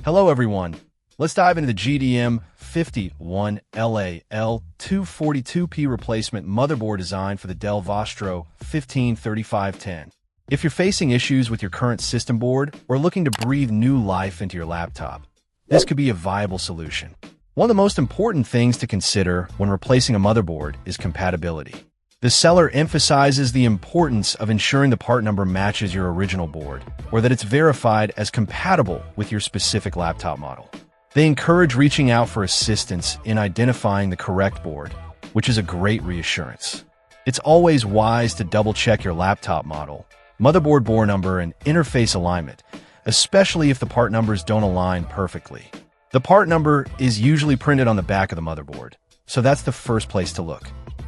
Hello everyone, let's dive into the GDM51 LA-L242P replacement motherboard design for the Dell Vostro 153510. If you're facing issues with your current system board or looking to breathe new life into your laptop, this could be a viable solution. One of the most important things to consider when replacing a motherboard is compatibility. The seller emphasizes the importance of ensuring the part number matches your original board, or that it's verified as compatible with your specific laptop model. They encourage reaching out for assistance in identifying the correct board, which is a great reassurance. It's always wise to double-check your laptop model, motherboard board number, and interface alignment, especially if the part numbers don't align perfectly. The part number is usually printed on the back of the motherboard, so that's the first place to look.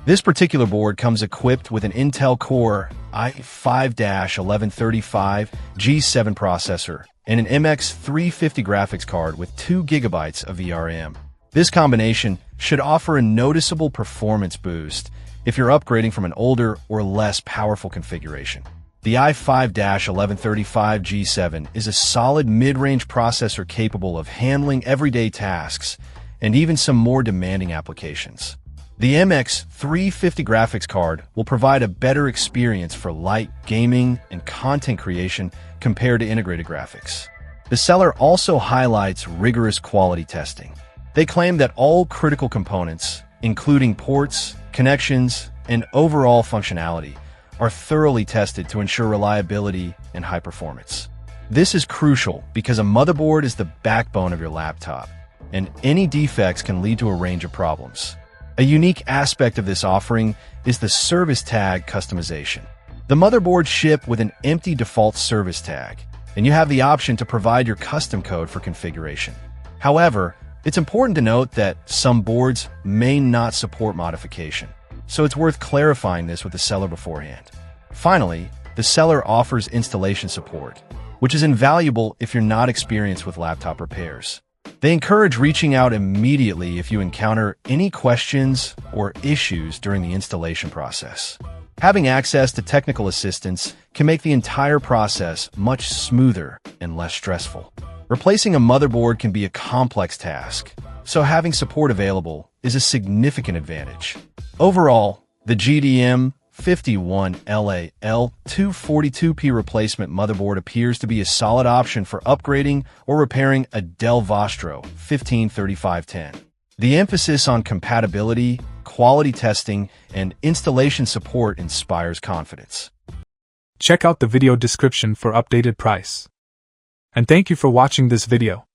This particular board comes equipped with an Intel Core i5-1135 G7 processor and an MX350 graphics card with 2 GB of VRAM. This combination should offer a noticeable performance boost if you're upgrading from an older or less powerful configuration. The i5-1135 G7 is a solid mid-range processor capable of handling everyday tasks and even some more demanding applications. The MX350 graphics card will provide a better experience for light gaming and content creation compared to integrated graphics. The seller also highlights rigorous quality testing. They claim that all critical components, including ports, connections, and overall functionality, are thoroughly tested to ensure reliability and high performance. This is crucial because a motherboard is the backbone of your laptop, and any defects can lead to a range of problems. A unique aspect of this offering is the service tag customization. The motherboards ship with an empty default service tag, and you have the option to provide your custom code for configuration. However, it's important to note that some boards may not support modification, so it's worth clarifying this with the seller beforehand. Finally, the seller offers installation support, which is invaluable if you're not experienced with laptop repairs. They encourage reaching out immediately if you encounter any questions or issues during the installation process. Having access to technical assistance can make the entire process much smoother and less stressful. Replacing a motherboard can be a complex task, so having support available is a significant advantage. Overall, the GDM51 LA-L242P replacement motherboard appears to be a solid option for upgrading or repairing a Dell Vostro 153510. The emphasis on compatibility, quality testing, and installation support inspires confidence. Check out the video description for updated price. And thank you for watching this video.